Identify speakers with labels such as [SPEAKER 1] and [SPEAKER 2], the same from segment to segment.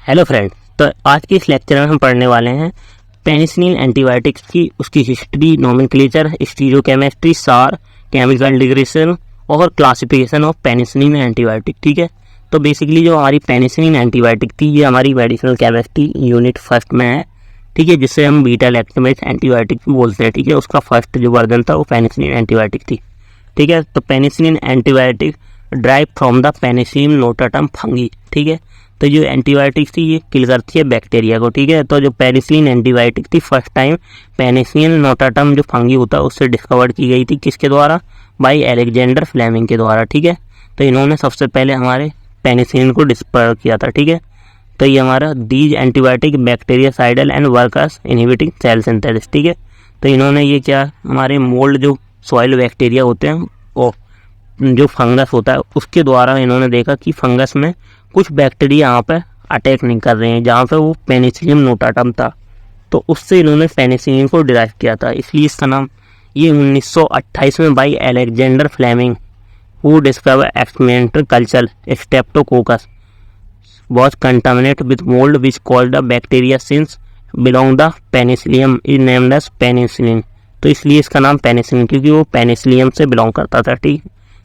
[SPEAKER 1] Hello friend. तो आज के इस लेक्चर में हम पढ़ने वाले हैं पेनिसिलिन एंटीबायोटिक्स की, उसकी हिस्ट्री, नोमेनक्लेचर, स्टीरियोकेमिस्ट्री, सार, केमिकल डिग्रेडेशन और क्लासिफिकेशन ऑफ पेनिसिलिन एंटीबायोटिक। ठीक है, तो बेसिकली जो हमारी पेनिसिलिन एंटीबायोटिक थी ये हमारी मेडिसिनल केमिस्ट्री यूनिट फर्स्ट में है। ठीक है, जिससे हम बीटा लैक्टमेट एंटीबायोटिक बोलते हैं। ठीक है, उसका फर्स्ट जो वर्जन था वो पेनिसिलिन एंटीबायोटिक थी। ठीक है, तो penicillin antibiotic drive from the penicillin notatum fungi. ठीक है, तो जो एंटीबायोटिक थी ये किल करती है बैक्टीरिया को। ठीक है, तो जो पेनिसिलिन एंटीबायोटिक थी फर्स्ट टाइम पेनिसिलिन नोटाटम जो फंगी होता है उससे डिस्कवर की गई थी। किसके द्वारा? बाय अलेक्जेंडर फ्लेमिंग के द्वारा। ठीक है, तो इन्होंने सबसे पहले हमारे पेनिसिलिन को डिस्कवर किया था। ठीक है, तो ये हमारा these antibiotic bactericidal and workers inhibiting cell synthesis. ठीक है, तो इन्होंने ये क्या हमारे मोल्ड जो सॉइल बैक्टीरिया होते हैं वो जो फंगस होता है उसके द्वारा इन्होंने देखा कि फंगस में कुछ बैक्टीरिया यहाँ पे अटैक नहीं कर रहे हैं जहाँ पे वो पेनिसिलियम नोटाटम था। तो उससे इन्होंने पेनिसिलिन को डिराइव किया था, इसलिए इसका नाम ये 1928 में by Alexander Fleming who discover experimental culture streptococcus was contaminated with mold which caused the bacteria since belong the penicillium is named as penicillin। तो इसलिए इसका नाम पेनिसिलिन, क्योंकि वो पेनिसिलियम से बिलोंग करता था। ठीक,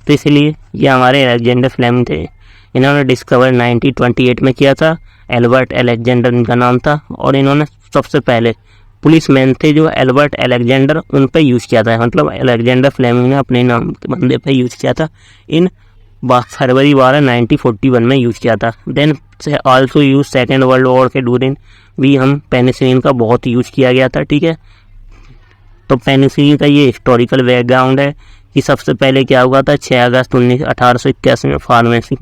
[SPEAKER 1] तो इसलिए ये हमारे अलेक्जेंडर फ्लेमिंग थे। इन्होंने डिस्कवर 1928 में किया था। एल्बर्ट अलेक्जेंडर इनका नाम था और इन्होंने सबसे पहले पुलिसमैन थे जो एल्बर्ट अलेक्जेंडर उन पर यूज़ किया था। मतलब अलेक्जेंडर फ्लेमिंग ने अपने नाम के बंदे पर यूज़ किया था। इन फरवरी 12 1941 में यूज़ किया था। Then also use second world war के ड्यूरिंग भी हम पेनिसिलिन का बहुत यूज़ किया गया था। ठीक है, तो पेनिसिलिन का ये हिस्टोरिकल बैकग्राउंड है कि सबसे पहले क्या हुआ था 6 अगस्त 1881 में फार्मेसी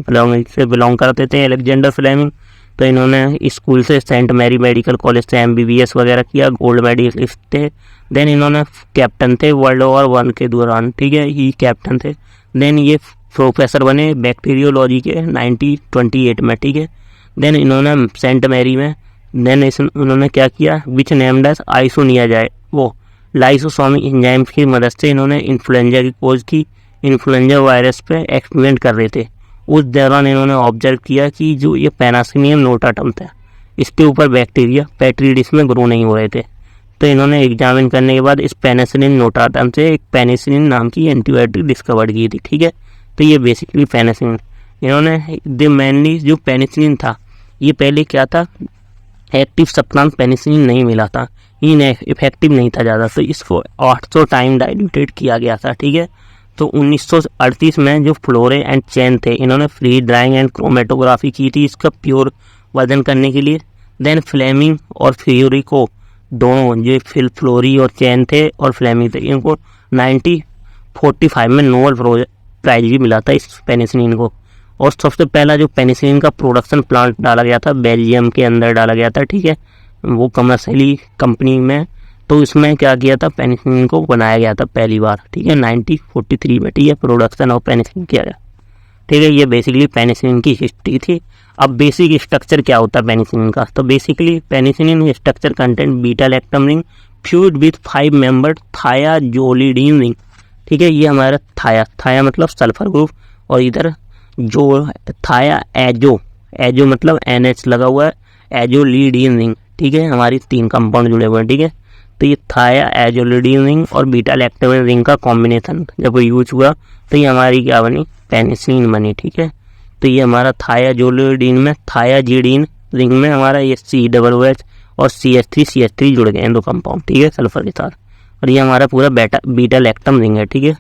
[SPEAKER 1] से बिलोंग करते थे अलेक्जेंडर फ्लेमिंग। तो इन्होंने स्कूल से सेंट मैरी मेडिकल कॉलेज से MBBS वगैरह किया, गोल्ड मेडलिस्ट थे। देन इन्होंने कैप्टन थे वर्ल्ड वॉर 1 के दौरान। ठीक है, ये कैप्टन थे। देन ये प्रोफेसर बने बैक्टीरियोलॉजी के 1928 में। ठीक है, देन इन्होंने सेंट मैरी में उन्होंने क्या किया विच नेम्ड एज आइसोनियाजाइड वो लाइसोसोमिक एंजाइम की मदद से इन्होंने इन्फ्लुएंजा की खोज की। इन्फ्लुएंजा वायरस पे एक्सपेरिमेंट कर रहे थे। उस दौरान इन्होंने ऑब्जर्व किया कि जो ये पेनिसिलियम नोटाटम था इसके ऊपर बैक्टीरिया पेट्री डिश में ग्रो नहीं हो रहे थे। तो इन्होंने एग्जामिन करने के बाद इस पेनिसिलिन नोटाटम से एक पेनिसिलिन नाम की एंटीबायोटिक डिस्कवर की थी। ठीक है, तो ये बेसिकली पेनिसिलिन इन्होंने मेनली जो पेनिसिलिन था ये पहले क्या था एक्टिव सब्सटेंस पेनिसिलिन नहीं मिला था, इफेक्टिव नहीं था ज़्यादा, तो इसको 800 टाइम डाइल्यूटेड किया गया था। ठीक है, तो 1938 में जो फ्लोरे एंड चैन थे इन्होंने फ्री ड्राइंग एंड क्रोमेटोग्राफी की थी इसका प्योर वर्जन करने के लिए। देन फ्लेमिंग और फ्यूरिको दोनों जो फ्लोरी और चैन थे और फ्लेमिंग थे इनको 1945 में नोबेल प्राइज भी मिला था इस पेनिसिलिन को। और सबसे पहला जो पेनिसिलिन का प्रोडक्शन प्लांट डाला गया था बेल्जियम के अंदर डाला गया था। ठीक है, वो कमर्शियली कंपनी में, तो इसमें क्या किया था पेनिसिलिन को बनाया गया था पहली बार। ठीक है, 1943 में। ठीक है, प्रोडक्शन ऑफ पेनिसिलिन किया गया। ठीक है, ये बेसिकली पेनिसिलिन की हिस्ट्री थी। अब बेसिक स्ट्रक्चर क्या होता है पेनिसिलिन का? तो basically penicillin structure content beta lactam ring fuse with 5 membered thiazolidine ring. ठीक है, ये हमारा थाया मतलब सल्फर ग्रुप और इधर जो थाया एजो मतलब NH लगा हुआ है, एजोलिडीन रिंग। ठीक है, हमारी 3 कंपाउंड जुड़े हुए हैं। ठीक है, तो ये थाया एजोलिडीन रिंग और बीटा लैक्टम रिंग का कॉम्बिनेशन जब यूज हुआ तो ये हमारी क्या बनी पेनिसिलिन बनी। ठीक है, तो ये हमारा थायाजोलिडीन में थायाजीडीन रिंग में हमारा ये COOH और CH3 जुड़ गए हैं 2 कंपाउंड। ठीक है, सल्फर के साथ, और ये हमारा पूरा बीटा लैक्टम रिंग है। ठीक है,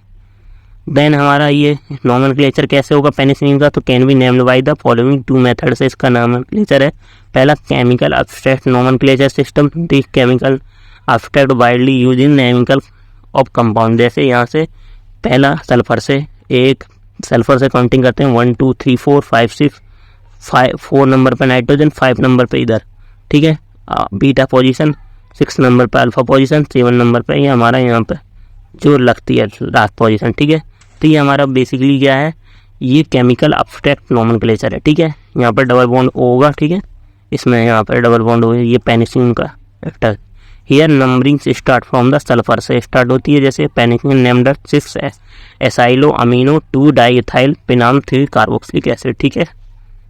[SPEAKER 1] देन हमारा ये नोमेनक्लेचर कैसे होगा पेनिसिलिन का? तो can be named by the following 2 method से इसका नोमेनक्लेचर है। पहला chemical abstract nomenclature system, this chemical abstract widely use in chemical of compound. जैसे यहाँ से पहला सल्फर से काउंटिंग करते हैं 1 2 3 4 5 6 4 नंबर पे नाइट्रोजन, 5 नंबर पे इधर। ठीक है, बीटा पोजीशन, 6 नंबर पे अल्फा पोजीशन, 7 नंबर पे ये हमारा यहाँ पे जो लगती है लास्ट पोजीशन। ठीक है, तो ये हमारा बेसिकली क्या है ये केमिकल एब्स्ट्रैक्ट नोमेनक्लेचर है। ठीक है, यहाँ पर डबल बॉन्ड होगा। ठीक है, इसमें यहाँ पर डबल बॉन्ड होगा, ये पेनिसिलिन का actor. Here numbering start from the sulphur से स्टार्ट होती है। जैसे penicillin named 6 acylo amino 2 diethyl penam 3 carboxylic acid. ठीक है,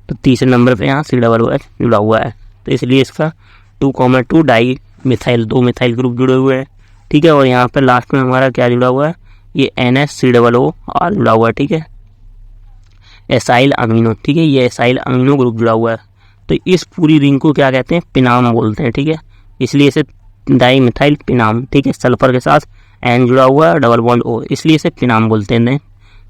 [SPEAKER 1] तो तीसरे नंबर पे यहाँ C+H जुड़ा हुआ है, तो इसलिए इसका 2,2 डाई मिथाइल, 2 मिथाइल ग्रुप जुड़े हुए हैं, ठीक है। और यहाँ पे लास्ट में हमारा क्या जुड़ा हुआ है, ये NH3OOR जुड़ा हुआ है, ठीक है, एसाइल अमीनो, ठीक है, ये एसाइल अमीनो ग्रुप जुड़ा हुआ है। तो इस पूरी रिंग को क्या कहते हैं, पिनाम बोलते हैं, ठीक है, इसलिए इसे डाई मिथाइल पिनाम, ठीक है। सल्फर के साथ N जुड़ा हुआ है, डबल बॉन्ड O, इसलिए इसे पिनाम बोलते हैं।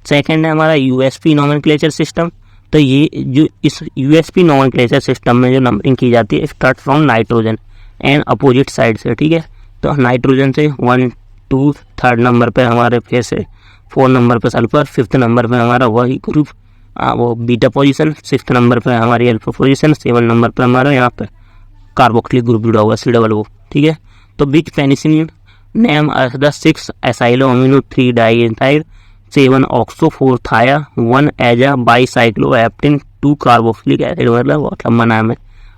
[SPEAKER 1] सेकेंड है हमारा USP नोमेनक्लेचर सिस्टम। तो ये जो इस USP नोमेनक्लेचर सिस्टम में जो नंबरिंग की जाती है, start from nitrogen and opposite side से, ठीक है। तो नाइट्रोजन से 1, 2, 3rd नंबर पे हमारे फिर से 4 नंबर पे सल्फर, 5th नंबर पे हमारा वही ग्रुप वो बीटा पोजीशन, 6th नंबर पे हमारी अल्फा पोजीशन, 7 नंबर पे हमारा यहाँ पे कार्बोक्सिलिक ग्रुप जुड़ा हुआ C+O, ठीक है। तो which penicillin name the 6 acylo amino 3 diethyl 7 oxo 4 thia 1 एजा बाईसाइक्लोएप्टिन 2 कार्बोक्सिलिक एसिड, मतलब बहुत लंबा नाम है।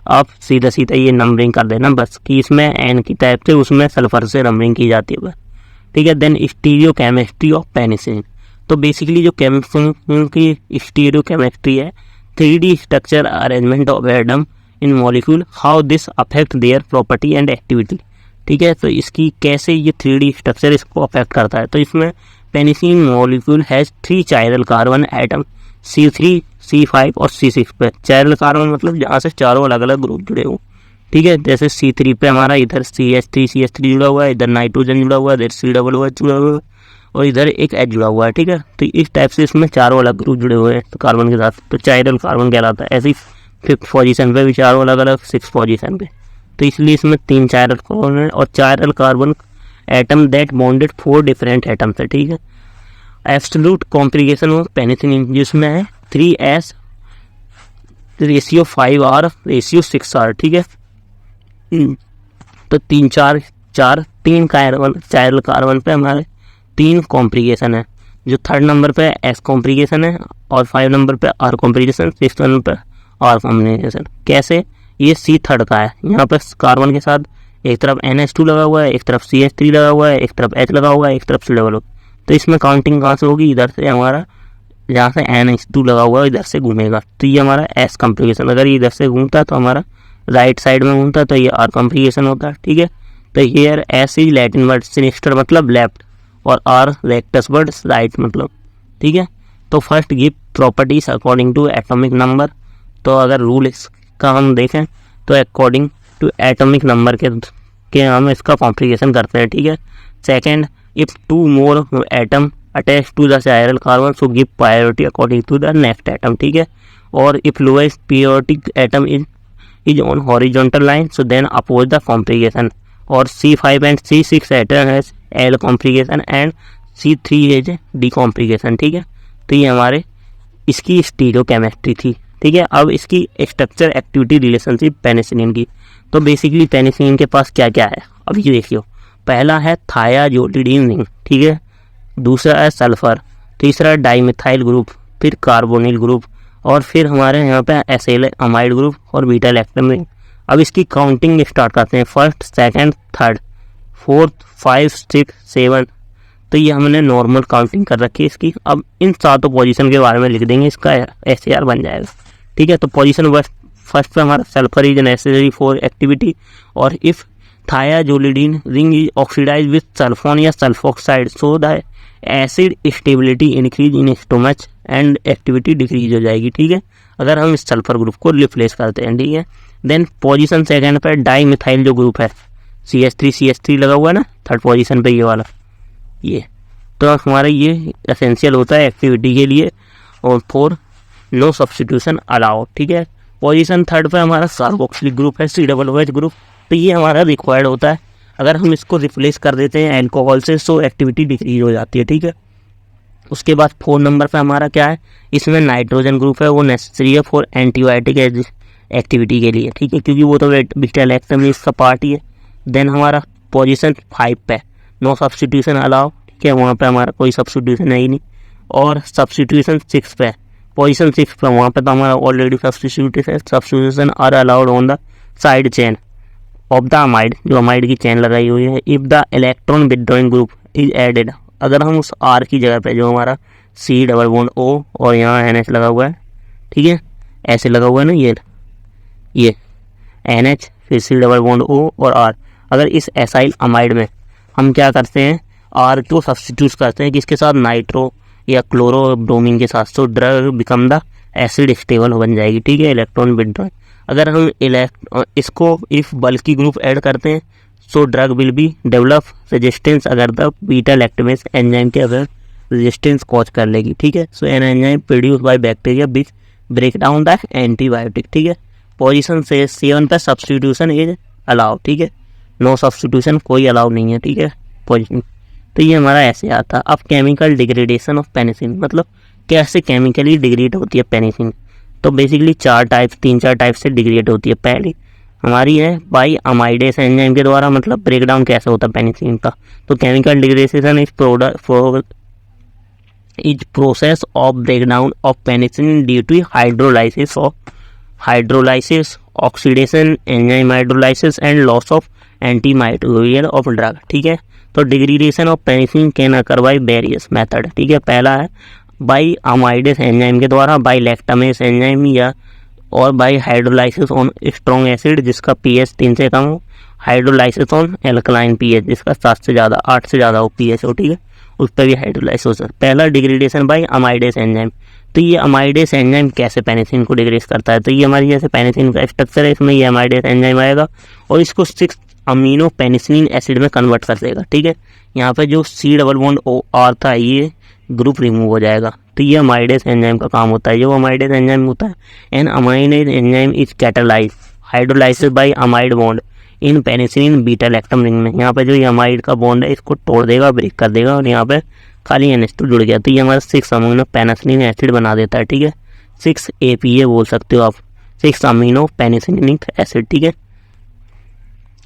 [SPEAKER 1] आप सीधा सीधा ये नंबरिंग कर देना बस कि इसमें N की टाइप से, उसमें सल्फर से नंबरिंग की जाती है बस, ठीक है। Then stereo chemistry of penicillin. तो बेसिकली जो केमिस्ट्री की स्टीरियो केमिस्ट्री है, 3D structure arrangement of atom in molecule, how this affect their property and activity, ठीक है। तो इसकी कैसे ये 3D स्ट्रक्चर इसको अफेक्ट करता है। तो इसमें penicillin molecule has 3 chiral carbon atom C3, C5 और C6 पे। चायरल कार्बन मतलब जहाँ से चारों अलग अलग ग्रुप जुड़े हों, ठीक है। जैसे C3 पे हमारा इधर CH3 जुड़ा हुआ है, इधर नाइट्रोजन जुड़ा हुआ है, इधर C+H जुड़ा हुआ है और इधर एक H जुड़ा हुआ है, ठीक है। तो इस टाइप से इसमें चारों अलग ग्रुप जुड़े हुए हैं तो कार्बन के साथ, तो चायरल कार्बन कहलाता है। ऐसी 5th पोजीशन पे भी चारों अलग अलग, 6th पोजीशन पे, तो इसलिए इसमें 3 चायरल कार्बन है। और chiral carbon atom that bonded 4 different atom है, ठीक है। एब्सोल्यूट कॉम्प्लिकेशन ऑफ पेनिसिलिन जिसमें है 3S ratio 5R ratio 6R, ठीक है। तो 3 चायरल कार्बन पे हमारे 3 कॉम्प्लिकेशन है। जो 3rd नंबर पे S कॉम्प्लिकेशन है और 5 नंबर पे R कॉम्प्लिकेशन, 6th नंबर पे R कॉम्प्लिकेशन। कैसे, ये C3 का है। यहाँ पे कार्बन के साथ एक तरफ NH2 लगा हुआ है, एक तरफ CH3 लगा हुआ है, एक तरफ H लगा हुआ है, एक तरफ C+O। तो इसमें काउंटिंग कहाँ से होगी, इधर से हमारा जहाँ से NH2 लगा हुआ है इधर से घूमेगा, तो ये हमारा S कॉम्प्लिकेशन। अगर ये इधर से घूमता तो हमारा राइट साइड में घूमता तो ये R कॉम्प्लिकेशन होता है, ठीक है। तो here S is Latin word sinister मतलब लेफ्ट और R रेक्टस वर्ड राइट मतलब, ठीक है। तो first give properties according to atomic number. तो अगर रूल इसका हम देखें तो अकॉर्डिंग टू एटॉमिक नंबर के हम इसका कॉम्प्लिकेशन करते हैं, ठीक है। Second, if 2 more atom attach to the chiral carbon so give priority according to the next atom, ठीक है। और if lowest periodic atom is on horizontal line so then oppose the complication. और C5 and C6 atom has L complication and C3 has D complication, ठीक है। तो ये हमारे इसकी स्टीरियो केमिस्ट्री थी, ठीक है। अब इसकी स्ट्रक्चर एक्टिविटी रिलेशनशिप पेनिसिलिन की। तो बेसिकली पेनिसिलिन के पास क्या क्या है, अब ये देखियो। पहला है थायाजोलिडीन रिंग, ठीक है। दूसरा है सल्फर, तीसरा डाइमिथाइल ग्रुप, फिर कार्बोनिल ग्रुप और फिर हमारे यहाँ पे एसिल अमाइड ग्रुप और बीटा लैक्टम रिंग। अब इसकी काउंटिंग स्टार्ट करते हैं, 1st, 2nd, 3rd, 4th, 5, 6, 7। तो ये हमने नॉर्मल काउंटिंग कर रखी है इसकी। अब इन 7 पोजीशन के बारे में लिख देंगे, इसका SAR बन जाएगा, ठीक है। तो पोजीशन फर्स्ट पे हमारा sulphur is necessary for activity. और if thiazolidine ring is oxidize with sulfone या sulfoxide so the acid stability increase in stomach and activity decrease हो जाएगी, ठीक है, अगर हम इस सल्फर ग्रुप को रिप्लेस करते हैं, ठीक है। देन पोजीशन सेकेंड पर डाइमिथाइल जो ग्रुप है CH3 लगा हुआ है ना 3rd पोजीशन पे, ये वाला ये, तो हमारा ये एसेंशियल होता है एक्टिविटी के लिए और फॉर नो सब्स्टिट्यूशन अलाउ, ठीक है। पोजीशन 3rd पे हमारा कार्बोक्सिलिक ग्रुप है C+OH ग्रुप, तो ये हमारा रिक्वायर्ड होता है। अगर हम इसको रिप्लेस कर देते हैं अल्कोहल से तो एक्टिविटी डिक्रीज हो जाती है, ठीक है। उसके बाद 4 नंबर पे हमारा क्या है, इसमें नाइट्रोजन ग्रुप है, वो नेसेसरी है फॉर एंटीबायोटिक एक्टिविटी के लिए, ठीक है, क्योंकि वो तो बीटा लैक्टम इसका पार्ट ही है। देन हमारा पोजीशन 5 पे नो सब्स्टिट्यूशन अलाउ, ठीक है, वहाँ पे हमारा कोई सब्स्टिट्यूशन है ही नहीं। और सब्स्टिट्यूशन 6 पे, पोजीशन 6 पे, वहाँ पे तो हमारा already substitution are allowed on the side chain of the amide, जो अमाइड की चेन लगाई हुई है। If the electron withdrawing group is added, अगर हम उस R की जगह पे जो हमारा C+O और यहाँ NH लगा हुआ है, ठीक है, ऐसे लगा हुआ है ना ये NH फिर C डबल बॉन्ड O और R। अगर इस एसाइल अमाइड में हम क्या करते हैं, R को सब्स्टिट्यूट करते हैं किसके साथ, नाइट्रो या क्लोरो ब्रोमीन के साथ, तो drug become the acid stable बन जाएगी, ठीक है, इलेक्ट्रॉन विड्रॉ। अगर हम इसको इफ बल्कि ग्रुप ऐड करते हैं so drug will be develop resistance, अगर द बीटा लैक्टेमेज एंजाइम के अगर रेजिस्टेंस कॉज कर लेगी, ठीक है। So an enzyme produce by bacteria which break down the antibiotic, ठीक है। पोजीशन से 7 पे सब्स्टिट्यूशन इज अलाउ, ठीक है, नो सब्स्टिट्यूशन कोई अलाउ नहीं है, ठीक है, पोजीशन। तो ये हमारा ऐसे आता है। अब केमिकल डिग्रेडेशन ऑफ पेनिसिलिन, मतलब कैसे केमिकली डिग्रेड होती है पेनिसिलिन। तो बेसिकली 3-4 टाइप से डिग्रेड होती है। पहली हमारी है बाई अमाइडेस एंजाइम के द्वारा, मतलब ब्रेकडाउन कैसे होता है पेनिसिलिन का। तो chemical degradation is process of breakdown of penicillin due to hydrolysis, oxidation, enzyme hydrolysis and loss of antimicrobial of drug, ठीक है। तो degradation of penicillin can occur by various method, ठीक है। पहला है बाई अमाइडेस एंजाइम के द्वारा, बाई लैक्टामेस एंजाइम या और by hydrolysis on strong acid जिसका pH 3 से कम हो, हाइड्रोलाइसिस ऑन एल्कलाइन pH जिसका 7 से ज़्यादा 8 से ज़्यादा हो pH हो, ठीक है, उस पर भी हाइड्रोलाइसिस हो सकता है। पहला डिग्रेडेशन बाई अमाइडेस एंजाइम। तो ये अमाइडेस एंजाइम कैसे पेनिसिलिन को डिग्रेड करता है, तो ये हमारी जैसे पेनिसिलिन का स्ट्रक्चर है, इसमें ये अमाइडेस एंजाइम आएगा और इसको 6 अमीनो पेनिसिलिन एसिड में कन्वर्ट कर देगा, ठीक है। यहाँ पे जो C डबल बॉन्ड OR था ये ग्रुप रिमूव हो जाएगा। तो ये अमाइडेस एंजाइम का काम होता है। जो अमाइडेस एंजाइम होता है, an amidase enzyme is catalyze hydrolysis by amide bond in penicillin beta lactam ring में। यहाँ पे जो ये अमाइड का बॉन्ड है इसको तोड़ देगा, ब्रेक कर देगा और यहाँ पे खाली NH2 जुड़ गया। तो ये हमारा 6 अमीनो पेनिसिलिन एसिड बना देता है, ठीक है, 6 APA बोल सकते हो आप, 6 अमीनो पेनिसिलिनिक एसिड, ठीक है।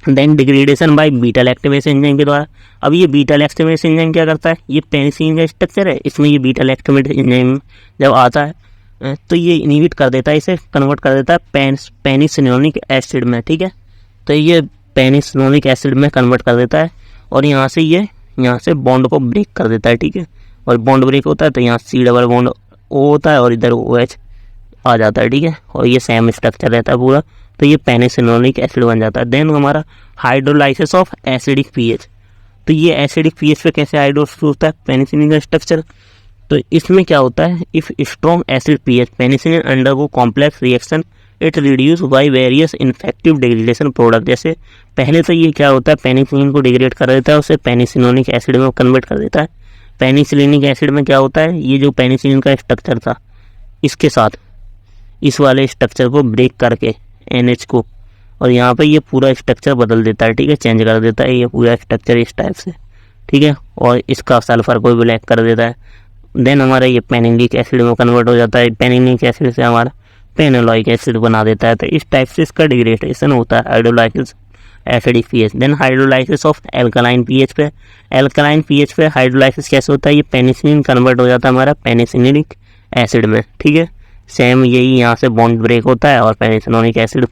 [SPEAKER 1] Then degradation by beta lactamase enzyme के द्वारा। अब ये बीटा लैक्टेमेस एंजाइम क्या करता है, ये पेनिसिलिन का स्ट्रक्चर है, इसमें ये बीटा लैक्टेमेस एंजाइम जब आता है तो ये इनहिबिट कर देता है, इसे कन्वर्ट कर देता है पेनिसिलिनिक एसिड में, ठीक है। तो ये पेनिसिलिनिक एसिड में कन्वर्ट कर देता है और यहाँ से बॉन्ड को ब्रेक कर देता है, ठीक है। और बॉन्ड ब्रेक होता है तो यहाँ C डबल बॉन्ड O होता है और इधर OH आ जाता है, ठीक है, और ये सेम स्ट्रक्चर रहता है पूरा। तो ये पेनिसिलिनिक एसिड बन जाता है। देन हमारा हाइड्रोलाइसिस ऑफ एसिडिक pH। तो ये एसिडिक pH पे कैसे हाइड्रोलाइसिस होता है पेनिसिलिन का स्ट्रक्चर। तो इसमें क्या होता है, if strong acid pH penicillin undergo complex reaction it reduce by various infective degradation product. जैसे पहले तो ये क्या होता है, पेनिसिलिन को डिग्रेड कर देता है, उसे पेनिसिलिनिक एसिड में कन्वर्ट कर देता है। पेनिसिलिनिक एसिड में क्या होता है, ये जो पेनिसिलिन का स्ट्रक्चर था इसके साथ इस वाले स्ट्रक्चर को ब्रेक करके NH को, और यहाँ पे ये पूरा स्ट्रक्चर बदल देता है, ठीक है, चेंज कर देता है ये पूरा स्ट्रक्चर इस टाइप से, ठीक है, और इसका सल्फर को ब्लैक कर देता है। देन हमारा ये पेनिलिक एसिड में कन्वर्ट हो जाता है, पेनिलिक एसिड से हमारा पेनोलॉइक एसिड बना देता है। तो इस टाइप से इसका डिग्रेडेशन होता है hydrolysis acidic pH। Then hydrolysis of alkaline pH पे, एल्कलाइन pH पे हाइड्रोलाइसिस कैसे होता है, ये पेनिसिलिन कन्वर्ट हो जाता है हमारा पेनिसिलिनिक एसिड में, ठीक है। सेम यही यहाँ से बॉन्ड ब्रेक होता है और पेनिसिलिनिक एसिड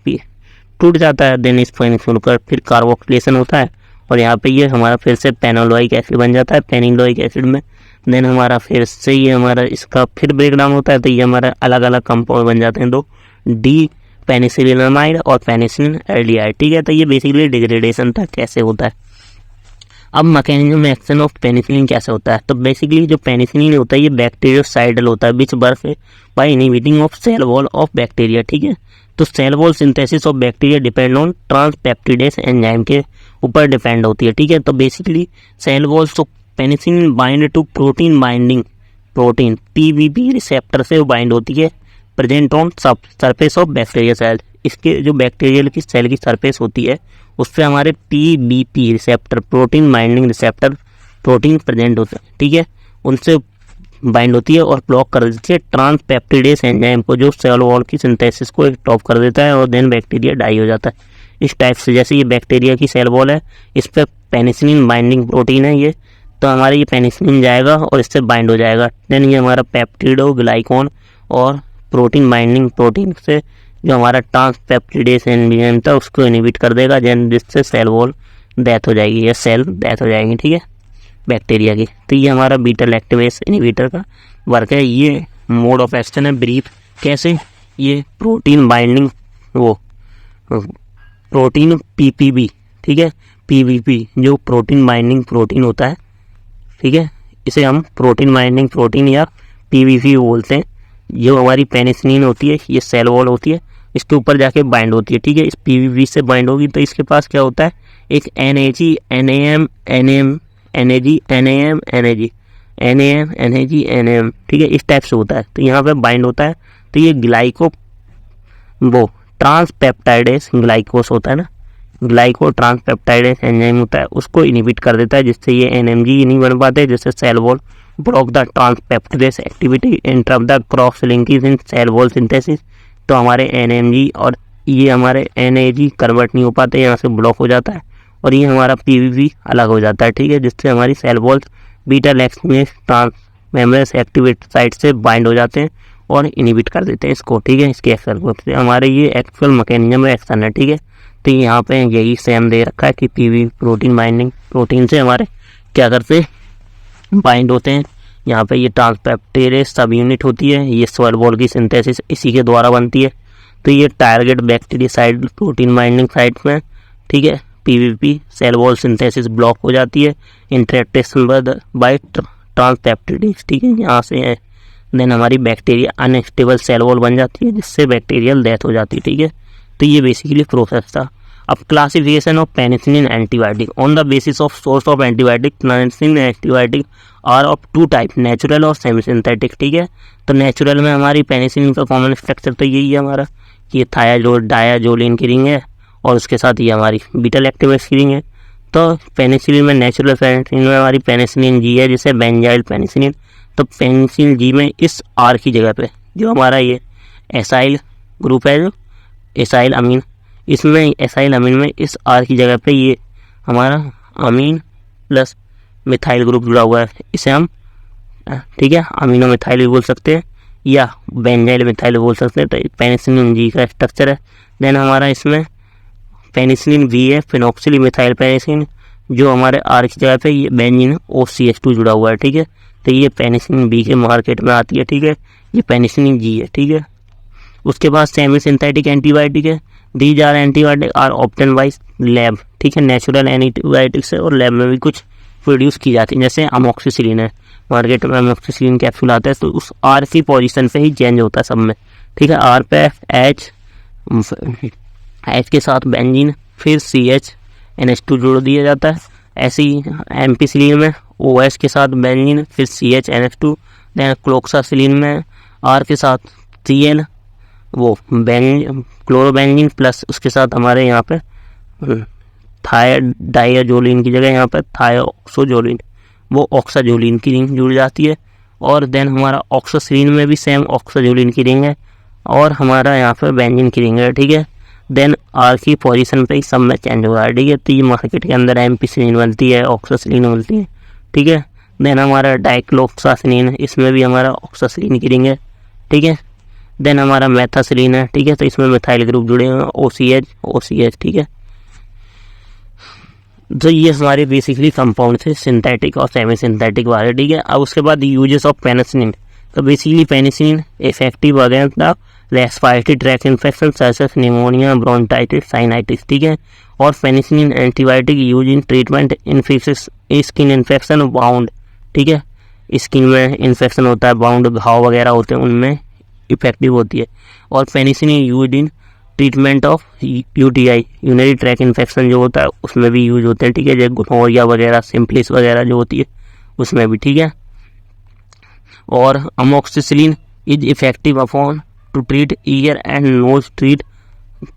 [SPEAKER 1] टूट जाता है। देन इस पेनिसिलिन का फिर कार्बोक्सिलेशन होता है और यहाँ पे ये हमारा फिर से पेनोलॉइक एसिड बन जाता है पेनिलोइक एसिड में। देन हमारा फिर से ये हमारा इसका फिर ब्रेकडाउन होता है तो ये हमारा अलग अलग कंपाउंड बन जाते हैं, दो डी पेनिसिलिनामाइड और पेनिसिलिन एल्डिहाइड, ठीक है। तो ये बेसिकली डिग्रेडेशन था कैसे होता है। अब मैकेनिज्म एक्शन ऑफ पेनिसिलिन कैसे होता है, तो बेसिकली जो पेनिसिलिन होता है ये बैक्टीरियोसाइडल होता है which work by inhibiting of cell wall of bacteria, ठीक है। तो cell wall synthesis of bacteria depend on transpeptidase enzyme के ऊपर डिपेंड होती है, ठीक है। तो बेसिकली सेल वॉल तो penicillin bind to protein binding protein PBP receptor से बाइंड होती है present on surface of bacteria cell. इसके जो बैक्टीरियल की सेल की सरफेस होती है उस पर हमारे PBP receptor protein binding receptor protein present होते हैं, ठीक है, उनसे बाइंड होती है और ब्लॉक कर देती है ट्रांसपेप्टिडेस एंजाइम को जो सेल वॉल की सिंथेसिस को स्टॉप कर देता है और देन बैक्टीरिया डाई हो जाता है। इस टाइप से जैसे ये बैक्टीरिया की सेल वॉल है इस पर पेनिसिलिन बाइंडिंग प्रोटीन है ये, तो हमारे ये पेनिसिलिन जाएगा और इससे बाइंड हो जाएगा। देन ये हमारा पेप्टिडोग्लाइकॉन और प्रोटीन बाइंडिंग प्रोटीन से जो हमारा ट्रांसपेप्टिडेस एंजाइम था उसको इनहिबिट कर देगा, जिससे सेल वॉल डेथ हो जाएगी या सेल डेथ हो जाएगी, ठीक है, बैक्टीरिया की। तो ये हमारा बीटा लैक्टेमेस इनहिबिटर का वर्क है। ये मोड ऑफ एक्शन है ब्रीफ कैसे, ये प्रोटीन बाइंडिंग वो प्रोटीन पीपीबी, ठीक है, पीवीपी जो प्रोटीन बाइंडिंग प्रोटीन होता है, ठीक है, इसे हम प्रोटीन बाइंडिंग प्रोटीन या पीवीपी बोलते हैं। जो हमारी पेनिसिलिन होती है ये सेल वॉल होती है, इसके ऊपर जाके बाइंड होती है, ठीक है। इस पीवीपी से बाइंड होगी तो इसके पास क्या होता है, एक NAG NAM NAM NAG NAM NAG NAM NAG NAM, ठीक है, इस टाइप से होता है। तो यहाँ पे बाइंड होता है तो ये वो ट्रांसपेप्टाइडेस ग्लाइकोस होता है ना, ग्लाइको ट्रांसपेप्टाइडेस एंजाइम होता है, उसको इनहिबिट कर देता है, जिससे ये NMG नहीं बन पाते, जिससे cell wall block the transpeptidase activity interrupt the cross linkage in cell wall synthesis. तो हमारे NMG और ये हमारे NAG कन्वर्ट नहीं हो पाते, यहाँ से ब्लॉक हो जाता है और ये हमारा PVP अलग हो जाता है, ठीक है, जिससे हमारी cell walls beta lactamase trans membranes activate site से बाइंड हो जाते हैं और इनहिबिट कर देते हैं इसको, ठीक है, इसके एक्शन को। से हमारे ये एक्चुअल मैकेनिज्म एक्शन है, ठीक है। तो यहाँ पे यही सेम दे रखा है कि पीवी प्रोटीन बाइंडिंग प्रोटीन से हमारे क्या करते बाइंड होते हैं। यहाँ पे ये ट्रांसपेप्टेरेस सब यूनिट होती है, ये सेल वॉल की सिंथेसिस इसी के द्वारा बनती है। तो ये target bactericide protein binding site में, ठीक है, PVP cell wall synthesis block हो जाती है इंटरेक्शन बाय ट्रांसपेप्टिडेस, ठीक है, यहाँ से देन हमारी बैक्टीरिया अनस्टेबल सेल वॉल बन जाती है, जिससे बैक्टीरियल डेथ हो जाती है, ठीक है। तो ये बेसिकली प्रोसेस था। अब classification of penicillin antibiotic on the basis of source of antibiotic. Penicillin antibiotic are of two type, natural और सेमी सिंथेटिक, ठीक है। तो नेचुरल में हमारी पेनिसिलिन का कॉमन स्ट्रक्चर तो यही है हमारा, ये डायाजोलिन की रिंग है और उसके साथ ये हमारी बीटा लैक्टेमेस की रिंग है। तो पेनिसिलिन में नेचुरल पेनिसिलिन में हमारी पेनिसिलिन जी है, जिसे बेंजाइल पेनिसिलिन। तो पेनिसिलिन जी में इस आर की जगह पे जो हमारा ये एसाइल ग्रुप है, जो एसाइल अमीन, इसमें एसाइल अमीन में इस आर की जगह पे ये हमारा अमीन प्लस मिथाइल ग्रुप जुड़ा हुआ है, इसे हम, ठीक है, अमीनो मिथाइल भी बोल सकते हैं या बेंजाइल मिथाइल बोल सकते हैं। तो पेनिसिलिन जी का स्ट्रक्चर है। देन हमारा इसमें पेनिसिलिन वी है, फिनॉक्सिल मिथाइल पेनिसिलिन, जो हमारे आर की जगह पे ये बेंजीन OCH2 जुड़ा हुआ है, ठीक है। तो ये पेनिसिलिन बी के मार्केट में आती है, ठीक है, ये पेनिसिलिन जी है, ठीक है। उसके बाद सेमी सिंथेटिक एंटीबायोटिक है। These are antibiotic are obtain by lab, ठीक है, नेचुरल एंटीबायोटिक से, और लैब में भी कुछ प्रोड्यूस की जाती है। जैसे अमोक्सिसिलिन है, मार्केट में अमोक्सिसिलिन कैप्सूल आता है, तो उस आर की पोजीशन पे ही चेंज होता है सब में, ठीक है। आर पे एच के साथ बेंजीन, फिर CH NH2 जोड़ दिया जाता है। ऐसे ही एम्पिसिलिन में OH के साथ बेंजीन, फिर CH NH2। देन क्लोक्सासिलिन में आर के साथ Cl वो क्लोरोबेंजीन प्लस उसके साथ हमारे यहाँ पे डायाजोलिन की जगह यहाँ पे थायोक्सोजोलिन, वो ऑक्साजोलिन की रिंग जुड़ जाती है। और देन हमारा ऑक्सासिलिन में भी सेम ऑक्साजोलिन की रिंग है और हमारा यहाँ पे बेंजीन की रिंग है, ठीक है। देन आर की पोजीशन पे ही सब में चेंज हो रहा है, ठीक है। तो ये मार्केट के अंदर एम्पिसिलिन बनती है, ऑक्सासिलिन बनती है, ठीक है। देन हमारा डाइक्लोक्सासिलिन, इसमें भी हमारा ऑक्सासिलिन की रिंग है, ठीक है। देन हमारा मेथासिलिन है, ठीक है, तो इसमें मिथाइल ग्रुप जुड़े हुए हैं, OCH, ठीक है। तो ये हमारे बेसिकली कंपाउंड थे सिंथेटिक और सेमी सिंथेटिक वाले, ठीक है। अब उसके बाद यूजेस ऑफ पेनिसिलिन। तो basically penicillin effective against the respiratory tract infection such as pneumonia, bronchitis, sinusitis, ठीक है। और penicillin antibiotic use in treatment infections skin infection bound, ठीक है, स्किन में इन्फेक्शन होता है, बाउंड घाव वगैरह होते हैं, उनमें इफेक्टिव होती है। और penicillin use in treatment of UTI urinary track infection जो होता है उसमें भी यूज होते हैं, ठीक है, जैसे गोनोरिया वगैरह, सिम्प्लिस वगैरह जो होती है उसमें भी, ठीक है। और amoxicillin is effective upon to treat ear and nose treat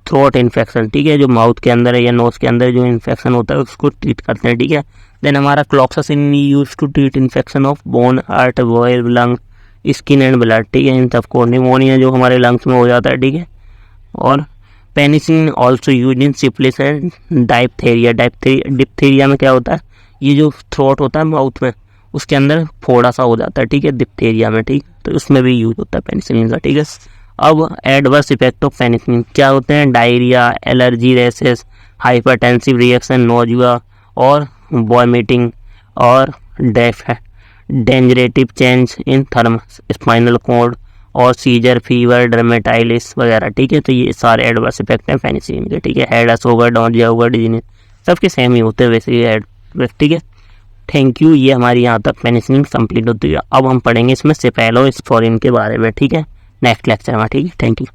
[SPEAKER 1] throat infection, ठीक है, जो माउथ के अंदर है या नोज के अंदर जो इन्फेक्शन होता है उसको ट्रीट करते हैं, ठीक है। देन हमारा cloxacillin use to treat infection of bone, heart, vial, lung, skin and blood, ठीक है, इन सबको, निमोनिया जो हमारे लंग्स में हो जाता है, ठीक है। और penicillin also use in syphilis and diphtheria. Diphtheria में क्या होता है, ये जो थ्रोट होता है माउथ में उसके अंदर फोड़ा सा हो जाता है, ठीक है, डिप्थेरिया में, ठीक, तो उसमें भी यूज होता है पेनिसिलिन का, ठीक है। अब एडवर्स इफेक्ट ऑफ पेनिसिलिन क्या होते हैं, diarrhoea, allergy, rashes, hypertensive reaction, nausea और वॉमिटिंग, और degenerative change in therm spinal cord और सीजर, फीवर, डर्मेटाइटिस वगैरह, ठीक है। तो ये सारे एडवर्स इफेक्ट हैं पेनिसिलिन के, ठीक है। हेडेक होगा, नॉजिया होगा, डिजीनेस, सबके सेम ही होते हैं वैसे ये हेड, ठीक है। Thank you. ये हमारी यहाँ तक पेनिसिलिन कंप्लीट होती है। अब हम पढ़ेंगे इसमें सेफेलोस्पोरिन के बारे में, ठीक है, नेक्स्ट लेक्चर में, ठीक है। Thank you.